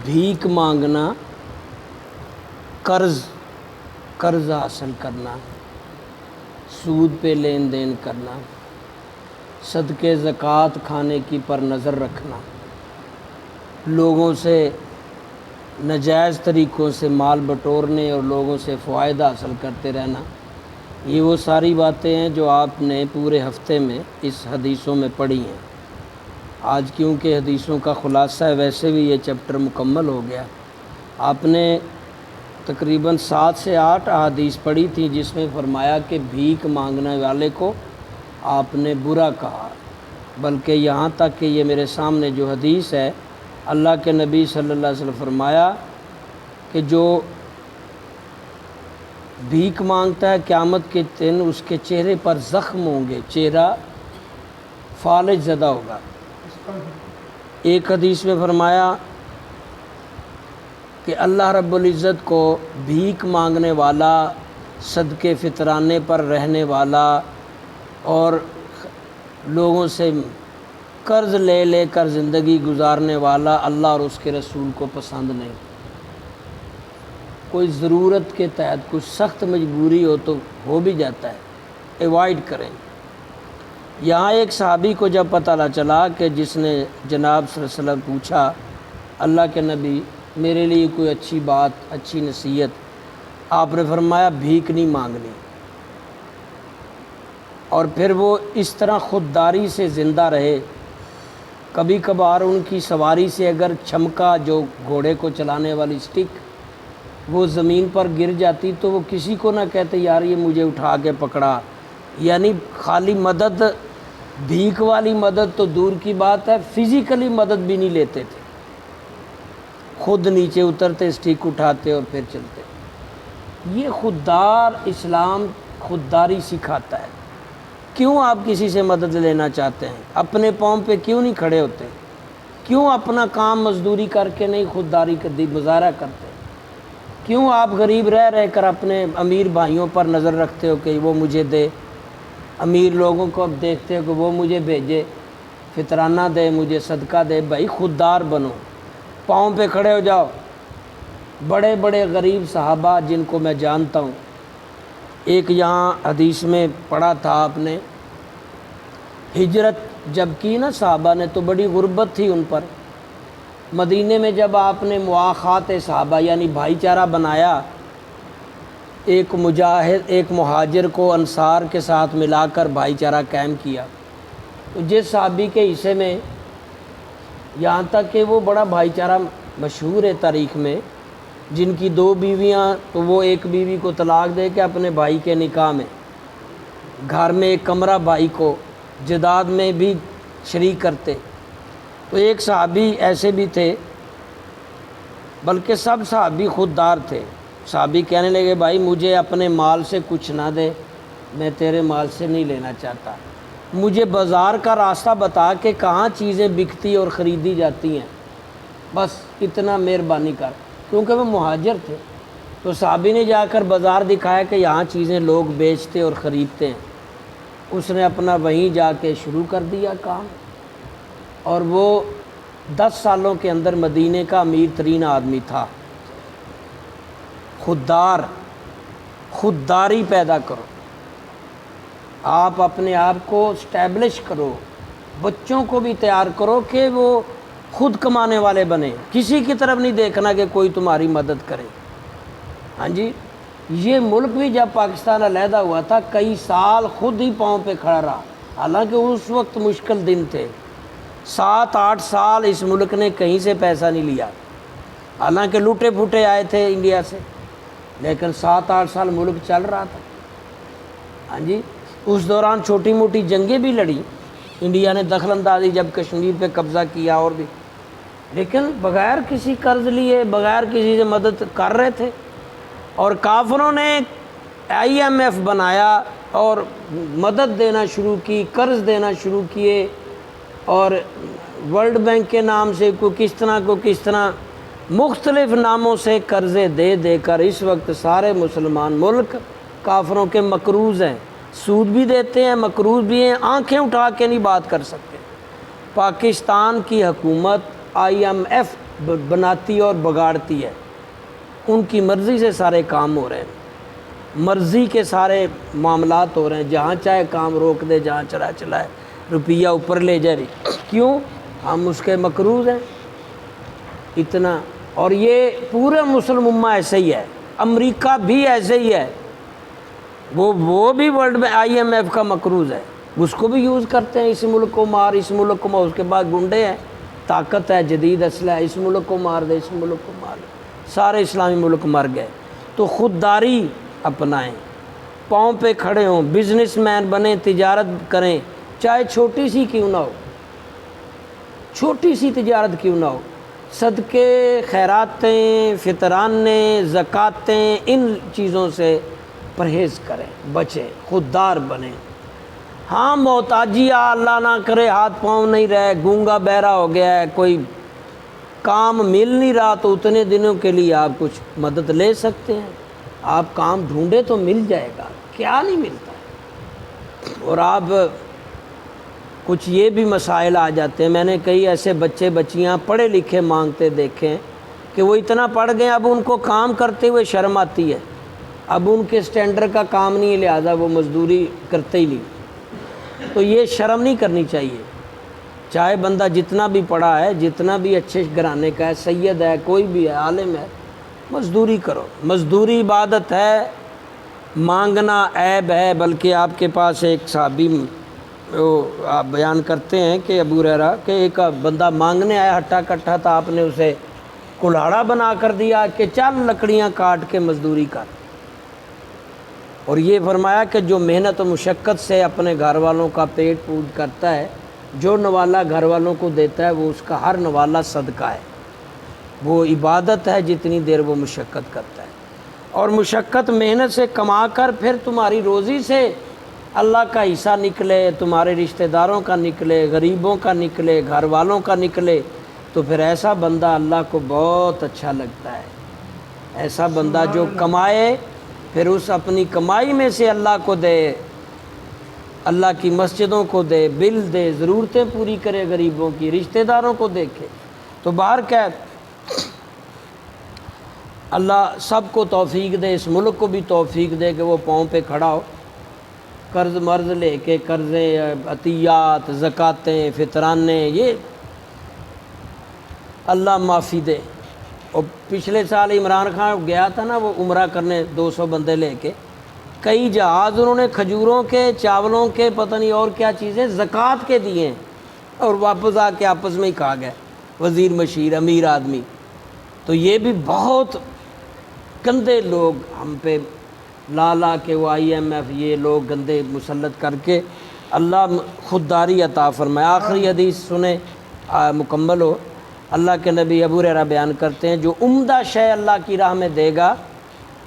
بھیک مانگنا، قرض حاصل کرنا، سود پہ لین دین کرنا، صدقے زکوٰۃ کھانے کی پر نظر رکھنا، لوگوں سے ناجائز طریقوں سے مال بٹورنے اور لوگوں سے فوائد حاصل کرتے رہنا، یہ وہ ساری باتیں ہیں جو آپ نے پورے ہفتے میں اس حدیثوں میں پڑھی ہیں۔ آج کیونکہ حدیثوں کا خلاصہ ہے، ویسے بھی یہ چیپٹر مکمل ہو گیا۔ آپ نے تقریباً 7 سے 8 احادیث پڑھی تھیں جس میں فرمایا کہ بھیک مانگنے والے کو آپ نے برا کہا، بلکہ یہاں تک کہ یہ میرے سامنے جو حدیث ہے، اللہ کے نبی صلی اللہ علیہ وسلم فرمایا کہ جو بھیک مانگتا ہے قیامت کے دن اس کے چہرے پر زخم ہوں گے، چہرہ فالج زدہ ہوگا۔ ایک حدیث میں فرمایا کہ اللہ رب العزت کو بھیک مانگنے والا، صدقے فطرانے پر رہنے والا اور لوگوں سے قرض لے لے کر زندگی گزارنے والا اللہ اور اس کے رسول کو پسند نہیں۔ کوئی ضرورت کے تحت کچھ سخت مجبوری ہو تو ہو بھی جاتا ہے، ایوائڈ کریں۔ یہاں ایک صحابی کو جب پتہ چلا کہ جس نے جناب صلی اللہ علیہ وسلم پوچھا، اللہ کے نبی میرے لیے کوئی اچھی بات، اچھی نصیحت، آپ نے فرمایا بھیک نہیں مانگنی۔ اور پھر وہ اس طرح خودداری سے زندہ رہے۔ کبھی کبھار ان کی سواری سے اگر چھمکا، جو گھوڑے کو چلانے والی سٹک، وہ زمین پر گر جاتی تو وہ کسی کو نہ کہتے یار یہ مجھے اٹھا کے پکڑا، یعنی خالی مدد، بھیک والی مدد تو دور کی بات ہے، فزیکلی مدد بھی نہیں لیتے تھے، خود نیچے اترتے، سٹک اٹھاتے اور پھر چلتے۔ یہ خوددار اسلام خودداری سکھاتا ہے۔ کیوں آپ کسی سے مدد لینا چاہتے ہیں؟ اپنے پاؤں پہ کیوں نہیں کھڑے ہوتے؟ کیوں اپنا کام مزدوری کر کے نہیں خودداری کا مظاہرہ کرتے؟ کیوں آپ غریب رہ کر اپنے امیر بھائیوں پر نظر رکھتے ہو کہ وہ مجھے دے؟ امیر لوگوں کو اب دیکھتے ہو کہ وہ مجھے بھیجے، فطرانہ دے، مجھے صدقہ دے۔ بھائی خوددار بنو، پاؤں پہ کھڑے ہو جاؤ۔ بڑے بڑے غریب صحابہ جن کو میں جانتا ہوں، ایک یہاں حدیث میں پڑھا تھا آپ نے، ہجرت جب کی نا صحابہ نے تو بڑی غربت تھی ان پر۔ مدینے میں جب آپ نے مواخات صحابہ یعنی بھائی چارہ بنایا، ایک مہاجر کو انصار کے ساتھ ملا کر بھائی چارہ قائم کیا، تو جس صحابی کے حصے میں یہاں تک کہ وہ بڑا بھائی چارہ مشہور ہے تاریخ میں، جن کی 2 بیویاں تو وہ ایک بیوی کو طلاق دے کے اپنے بھائی کے نکاح میں، گھر میں ایک کمرہ بھائی کو، جداد میں بھی شریک کرتے۔ تو ایک صحابی ایسے بھی تھے، بلکہ سب صحابی خوددار تھے۔ صحابی کہنے لگے بھائی مجھے اپنے مال سے کچھ نہ دے، میں تیرے مال سے نہیں لینا چاہتا، مجھے بازار کا راستہ بتا کہ کہاں چیزیں بکتی اور خریدی جاتی ہیں، بس اتنا مہربانی کر۔ کیونکہ وہ مہاجر تھے تو صحابی نے جا کر بازار دکھایا کہ یہاں چیزیں لوگ بیچتے اور خریدتے ہیں۔ اس نے اپنا وہیں جا کے شروع کر دیا کام، اور وہ 10 سالوں کے اندر مدینے کا امیر ترین آدمی تھا۔ خودداری پیدا کرو، آپ اپنے آپ کو اسٹیبلش کرو، بچوں کو بھی تیار کرو کہ وہ خود کمانے والے بنے، کسی کی طرف نہیں دیکھنا کہ کوئی تمہاری مدد کرے۔ ہاں جی، یہ ملک بھی جب پاکستان علیحدہ ہوا تھا کئی سال خود ہی پاؤں پہ کھڑا رہا، حالانکہ اس وقت مشکل دن تھے۔ 7-8 سال اس ملک نے کہیں سے پیسہ نہیں لیا، حالانکہ لوٹے پھوٹے آئے تھے انڈیا سے، لیکن 7-8 سال ملک چل رہا تھا۔ ہاں جی، اس دوران چھوٹی موٹی جنگیں بھی لڑیں، انڈیا نے دخل اندازی جب کشمیر پہ قبضہ کیا اور بھی، لیکن بغیر کسی قرض لیے، بغیر کسی سے مدد کر رہے تھے۔ اور کافروں نے IMF بنایا اور مدد دینا شروع کی، قرض دینا شروع کیے، اور ورلڈ بینک کے نام سے کس طرح مختلف ناموں سے قرضے دے دے کر اس وقت سارے مسلمان ملک کافروں کے مقروض ہیں، سود بھی دیتے ہیں، مقروض بھی ہیں، آنکھیں اٹھا کے نہیں بات کر سکتے۔ پاکستان کی حکومت IMF بناتی اور بگاڑتی ہے، ان کی مرضی سے سارے کام ہو رہے ہیں، مرضی کے سارے معاملات ہو رہے ہیں، جہاں چاہے کام روک دے، جہاں چلائے، روپیہ اوپر لے جائے۔ کیوں؟ ہم اس کے مقروض ہیں اتنا۔ اور یہ پورا مسلم امہ ایسے ہی ہے، امریکہ بھی ایسے ہی ہے، وہ بھی ورلڈ میں IMF کا مقروض ہے، اس کو بھی یوز کرتے ہیں، اس ملک کو مار، اس ملک کو مار، اس کے بعد گنڈے ہیں، طاقت ہے، جدید اسلحہ ہے، اس ملک کو مار دے، اس ملک کو مار دے، سارے اسلامی ملک مر گئے۔ تو خودداری اپنائیں، پاؤں پہ کھڑے ہوں، بزنس مین بنیں، تجارت کریں، چاہے چھوٹی سی کیوں نہ ہو، چھوٹی سی تجارت کیوں نہ ہو، صدقے، خیراتیں، فطرانے، زکاتیں، ان چیزوں سے پرہیز کریں، بچیں، خوددار بنیں۔ ہاں محتاجی اللہ نہ کرے ہاتھ پاؤں نہیں رہے، گونگا بہرا ہو گیا ہے، کوئی کام مل نہیں رہا، تو اتنے دنوں کے لیے آپ کچھ مدد لے سکتے ہیں، آپ کام ڈھونڈے تو مل جائے گا، کیا نہیں ملتا ہے۔ اور آپ کچھ یہ بھی مسائل آ جاتے ہیں، میں نے کئی ایسے بچے بچیاں پڑھے لکھے مانگتے دیکھے ہیں کہ وہ اتنا پڑھ گئے، اب ان کو کام کرتے ہوئے شرم آتی ہے، اب ان کے سٹینڈرڈ کا کام نہیں ہے، لہٰذا وہ مزدوری کرتے ہی نہیں۔ تو یہ شرم نہیں کرنی چاہیے، چاہے بندہ جتنا بھی پڑھا ہے، جتنا بھی اچھے گھرانے کا ہے، سید ہے، کوئی بھی ہے، عالم ہے، مزدوری کرو، مزدوری عبادت ہے، مانگنا عیب ہے۔ بلکہ آپ کے پاس ایک صحابی آپ بیان کرتے ہیں کہ ابو ہریرہ کہ ایک بندہ مانگنے آیا، ہٹا کٹھا تھا، آپ نے اسے کلہاڑا بنا کر دیا کہ چل لکڑیاں کاٹ کے مزدوری کر۔ اور یہ فرمایا کہ جو محنت و مشقت سے اپنے گھر والوں کا پیٹ پوج کرتا ہے، جو نوالا گھر والوں کو دیتا ہے، وہ اس کا ہر نوالا صدقہ ہے، وہ عبادت ہے جتنی دیر وہ مشقت کرتا ہے۔ اور مشقت محنت سے کما کر پھر تمہاری روزی سے اللہ کا حصہ نکلے، تمہارے رشتہ داروں کا نکلے، غریبوں کا نکلے، گھر والوں کا نکلے، تو پھر ایسا بندہ اللہ کو بہت اچھا لگتا ہے۔ ایسا بندہ جو کمائے پھر اس اپنی کمائی میں سے اللہ کو دے، اللہ کی مسجدوں کو دے، بل دے، ضرورتیں پوری کرے غریبوں کی، رشتہ داروں کو دیکھے۔ تو باہر کیا، اللہ سب کو توفیق دے، اس ملک کو بھی توفیق دے کہ وہ پاؤں پہ کھڑا ہو، قرض مرض لے کے، قرضے، عطیات، زکاتیں، فطرانے، یہ اللہ معافی دے۔ اور پچھلے سال عمران خان گیا تھا نا وہ عمرہ کرنے، 200 بندے لے کے، کئی جہاز انہوں نے کھجوروں کے، چاولوں کے، پتہ نہیں اور کیا چیزیں زکوٰۃ کے دیے ہیں، اور واپس آ کے آپس میں ہی کھا گئے، وزیر مشیر، امیر آدمی۔ تو یہ بھی بہت گندے لوگ ہم پہ لا کے، وہ IMF، یہ لوگ گندے مسلط کر کے، اللہ خودداری عطا فرمائے۔ آخری حدیث سنیں مکمل ہو۔ اللہ کے نبی ابو ہریرہ بیان کرتے ہیں، جو عمدہ شے اللہ کی راہ میں دے گا،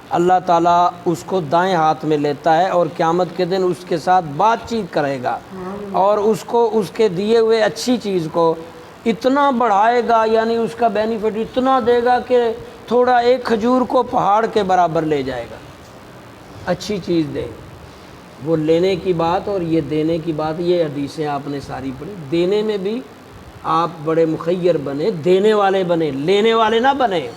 اللہ تعالیٰ اس کو دائیں ہاتھ میں لیتا ہے اور قیامت کے دن اس کے ساتھ بات چیت کرے گا، اور اس کو اس کے دیے ہوئے اچھی چیز کو اتنا بڑھائے گا، یعنی اس کا بینیفٹ اتنا دے گا کہ تھوڑا ایک کھجور کو پہاڑ کے برابر لے جائے گا۔ اچھی چیز دے، وہ لینے کی بات اور یہ دینے کی بات، یہ حدیثیں آپ نے ساری پڑھی۔ دینے میں بھی آپ بڑے مخیر بنے، دینے والے بنے، لینے والے نہ بنے۔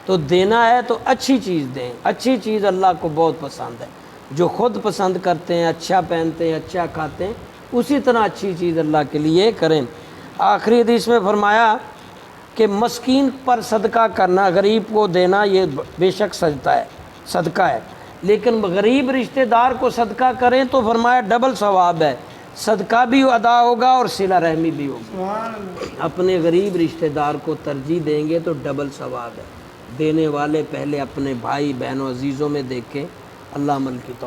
تو دینا ہے تو اچھی چیز دیں، اچھی چیز اللہ کو بہت پسند ہے۔ جو خود پسند کرتے ہیں، اچھا پہنتے ہیں، اچھا کھاتے ہیں، اسی طرح اچھی چیز اللہ کے لیے کریں۔ آخری حدیث میں فرمایا کہ مسکین پر صدقہ کرنا، غریب کو دینا، یہ بے شک صدقہ ہے، لیکن غریب رشتہ دار کو صدقہ کریں تو فرمایا ڈبل ثواب ہے، صدقہ بھی ادا ہوگا اور صلہ رحمی بھی ہوگی۔ اپنے غریب رشتہ دار کو ترجیح دیں گے تو ڈبل ثواب ہے۔ دینے والے پہلے اپنے بھائی بہنوں عزیزوں میں دیکھیں۔ اللہ عمل کی توفیق۔